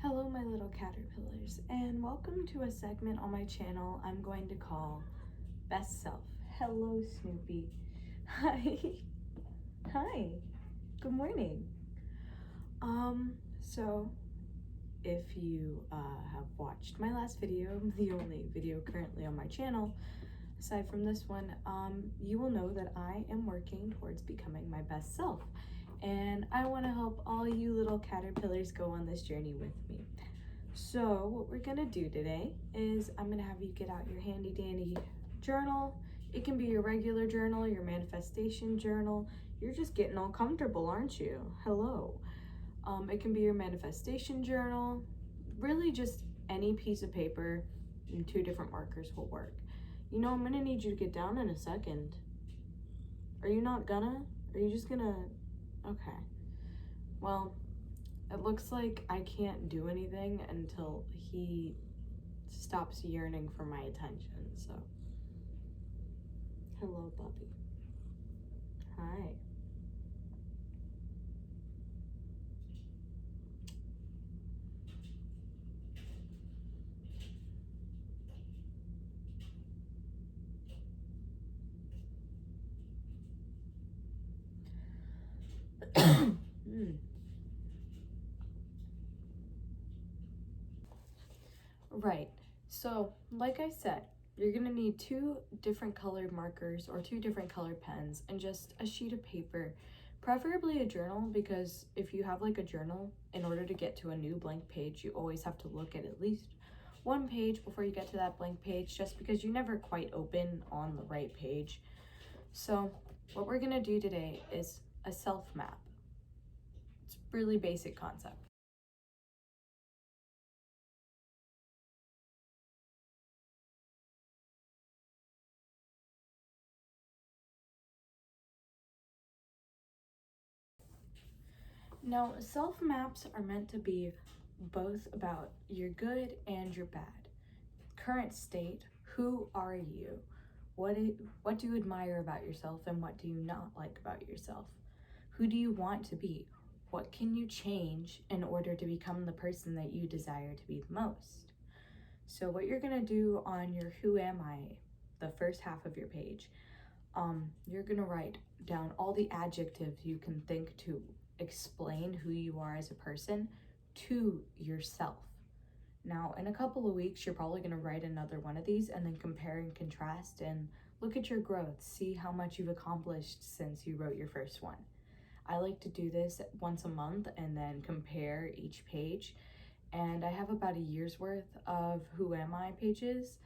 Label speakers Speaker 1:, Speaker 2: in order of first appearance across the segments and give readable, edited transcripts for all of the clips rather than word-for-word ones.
Speaker 1: Hello my little caterpillars, and welcome to a segment on my channel I'm going to call Best Self. Hello Snoopy. Hi. Hi. Good morning. So if you have watched my last video, the only video currently on my channel, aside from this one, you will know that I am working towards becoming my best self. And I want to help all you little caterpillars go on this journey with me. So what we're gonna do today is I'm gonna have you get out your handy dandy journal. It can be your regular journal, your manifestation journal. You're just getting all comfortable, aren't you? Hello. It can be your manifestation journal. Really just any piece of paper and 2 different markers will work. You know, I'm gonna need you to get down in a second. Are you not gonna? Are you just gonna? Okay. Well, it looks like I can't do anything until he stops yearning for my attention, so. Hello, Bubby. Hi. Right. So, like I said, you're gonna need 2 different colored markers or 2 different colored pens and just a sheet of paper, preferably a journal, because if you have like a journal, in order to get to a new blank page, you always have to look at least 1 page before you get to that blank page, just because you never quite open on the right page. So, what we're gonna do today is a self map. It's a really basic concept. Now, self maps are meant to be both about your good and your bad. Current state, who are you? What do you admire about yourself and what do you not like about yourself? Who do you want to be? What can you change in order to become the person that you desire to be the most? So what you're gonna do on your who am I, the first half of your page, you're gonna write down all the adjectives you can think to explain who you are as a person to yourself. Now, in a couple of weeks, you're probably gonna write another one of these and then compare and contrast and look at your growth, see how much you've accomplished since you wrote your first one. I like to do this once a month and then compare each page. And I have about a year's worth of who am I pages.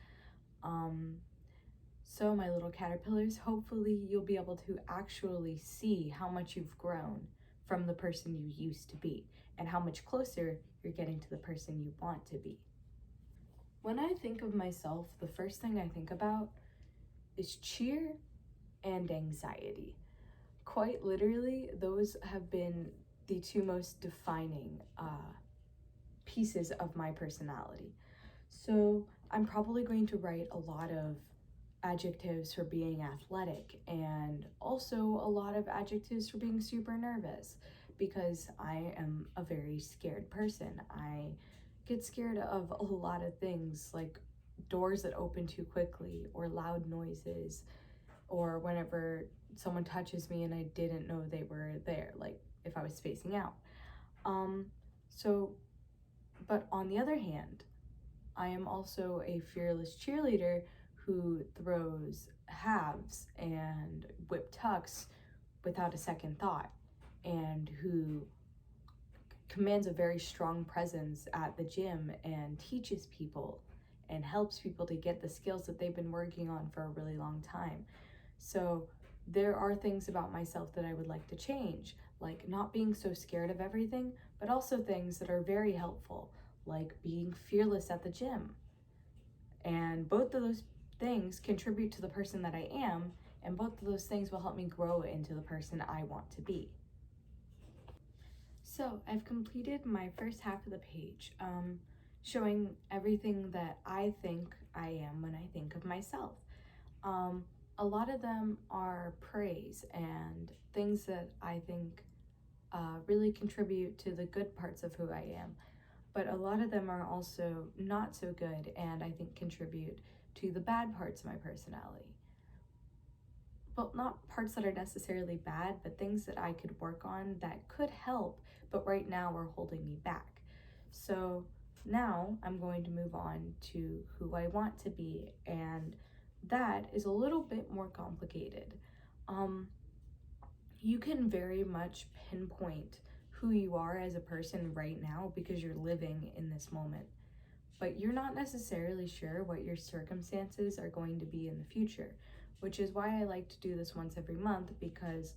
Speaker 1: So my little caterpillars, hopefully you'll be able to actually see how much you've grown from the person you used to be and how much closer you're getting to the person you want to be. When I think of myself, the first thing I think about is cheer and anxiety. Quite literally, those have been the 2 most defining pieces of my personality. So I'm probably going to write a lot of adjectives for being athletic and also a lot of adjectives for being super nervous, because I am a very scared person. I get scared of a lot of things, like doors that open too quickly or loud noises, or whenever someone touches me and I didn't know they were there, like if I was spacing out. So but on the other hand, I am also a fearless cheerleader who throws halves and whip tucks without a second thought, and who commands a very strong presence at the gym and teaches people and helps people to get the skills that they've been working on for a really long time. So there are things about myself that I would like to change, like not being so scared of everything, but also things that are very helpful, like being fearless at the gym. And both of those things contribute to the person that I am, and both of those things will help me grow into the person I want to be. So I've completed my first half of the page, showing everything that I think I am when I think of myself. A lot of them are praise and things that I think really contribute to the good parts of who I am. but a lot of them are also not so good, and I think contribute to the bad parts of my personality. Well, not parts that are necessarily bad, but things that I could work on that could help, but right now are holding me back. So now I'm going to move on to who I want to be, and that is a little bit more complicated. You can very much pinpoint who you are as a person right now because you're living in this moment, but you're not necessarily sure what your circumstances are going to be in the future, which is why I like to do this once every month, because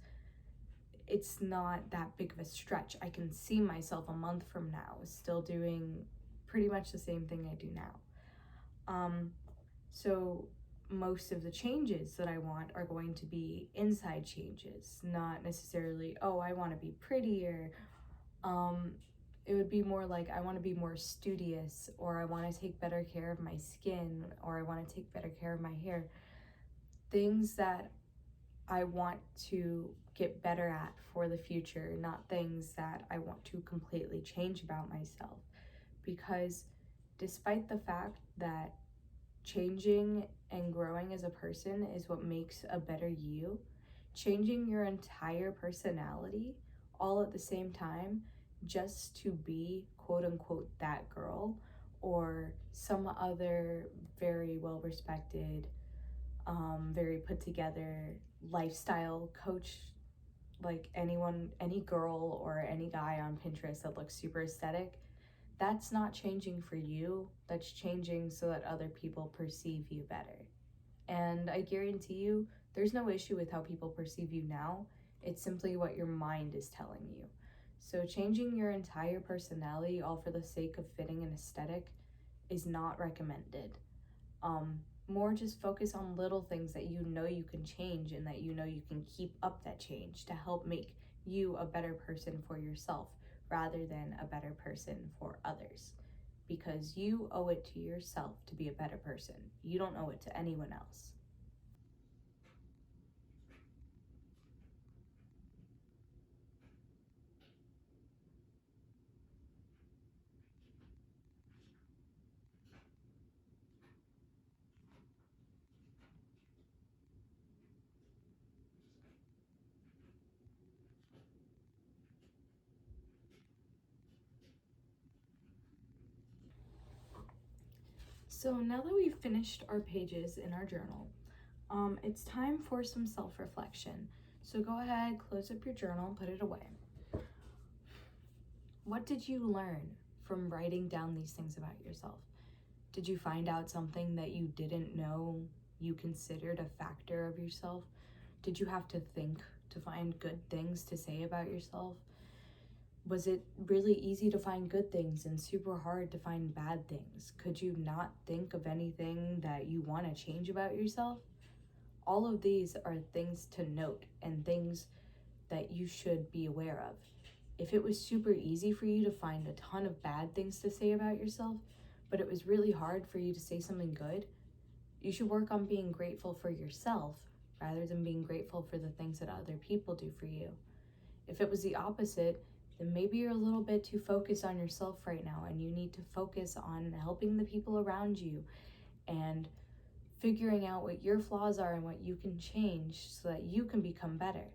Speaker 1: it's not that big of a stretch. I can see myself a month from now still doing pretty much the same thing I do now. So most of the changes that I want are going to be inside changes, not necessarily, oh, I want to be prettier. It would be more like I want to be more studious, or I want to take better care of my skin, or I want to take better care of my hair. Things that I want to get better at for the future, not things that I want to completely change about myself. Because despite the fact that changing and growing as a person is what makes a better you, changing your entire personality all at the same time just to be quote unquote that girl or some other very well respected, very put together lifestyle coach, like any girl or any guy on Pinterest that looks super aesthetic, that's not changing for you. That's changing so that other people perceive you better. And I guarantee you, there's no issue with how people perceive you now. It's simply what your mind is telling you. So changing your entire personality all for the sake of fitting an aesthetic is not recommended. More just focus on little things that you know you can change and that you know you can keep up that change to help make you a better person for yourself rather than a better person for others. Because you owe it to yourself to be a better person. You don't owe it to anyone else. So now that we've finished our pages in our journal, it's time for some self-reflection. So go ahead, close up your journal, put it away. What did you learn from writing down these things about yourself? Did you find out something that you didn't know you considered a factor of yourself? Did you have to think to find good things to say about yourself? Was it really easy to find good things and super hard to find bad things? Could you not think of anything that you want to change about yourself? All of these are things to note and things that you should be aware of. If it was super easy for you to find a ton of bad things to say about yourself, but it was really hard for you to say something good, you should work on being grateful for yourself rather than being grateful for the things that other people do for you. If it was the opposite, then maybe you're a little bit too focused on yourself right now and you need to focus on helping the people around you and figuring out what your flaws are and what you can change so that you can become better.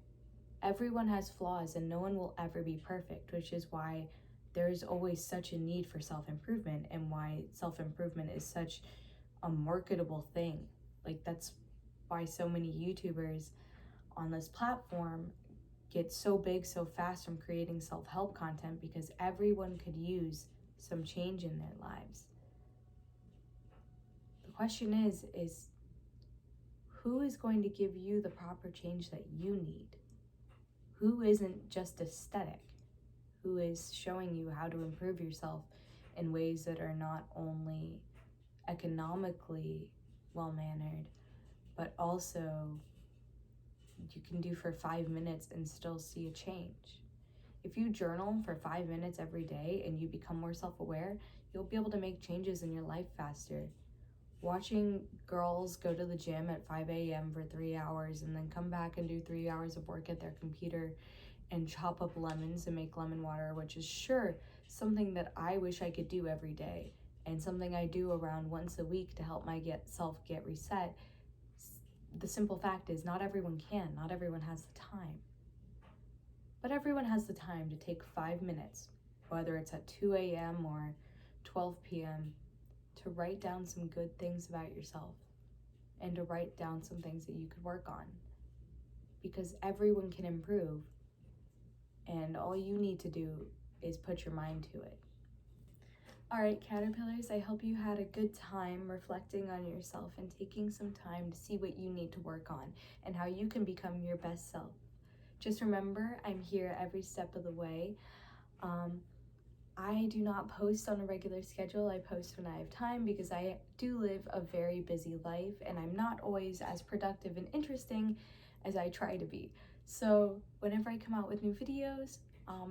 Speaker 1: Everyone has flaws and no one will ever be perfect, which is why there's always such a need for self-improvement and why self-improvement is such a marketable thing. Like, that's why so many YouTubers on this platform get so big so fast from creating self-help content, because everyone could use some change in their lives. The question is who is going to give you the proper change that you need? Who isn't just aesthetic? Who is showing you how to improve yourself in ways that are not only economically well-mannered, but also you can do for 5 minutes and still see a change? If you journal for 5 minutes every day and you become more self-aware, you'll be able to make changes in your life faster. Watching girls go to the gym at 5 a.m. for 3 hours and then come back and do 3 hours of work at their computer and chop up lemons and make lemon water, which is sure something that I wish I could do every day, and something I do around once a week to help myself get reset, the simple fact is not everyone can, not everyone has the time. But everyone has the time to take 5 minutes, whether it's at 2 a.m. or 12 p.m., to write down some good things about yourself and to write down some things that you could work on. Because everyone can improve, and all you need to do is put your mind to it. All right, caterpillars, I hope you had a good time reflecting on yourself and taking some time to see what you need to work on and how you can become your best self. Just remember, I'm here every step of the way. I do not post on a regular schedule. I post when I have time because I do live a very busy life and I'm not always as productive and interesting as I try to be. So whenever I come out with new videos,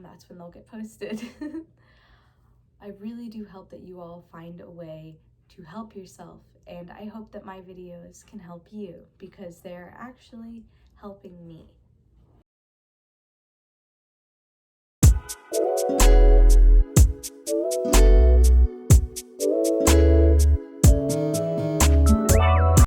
Speaker 1: that's when they'll get posted. I really do hope that you all find a way to help yourself, and I hope that my videos can help you because they're actually helping me.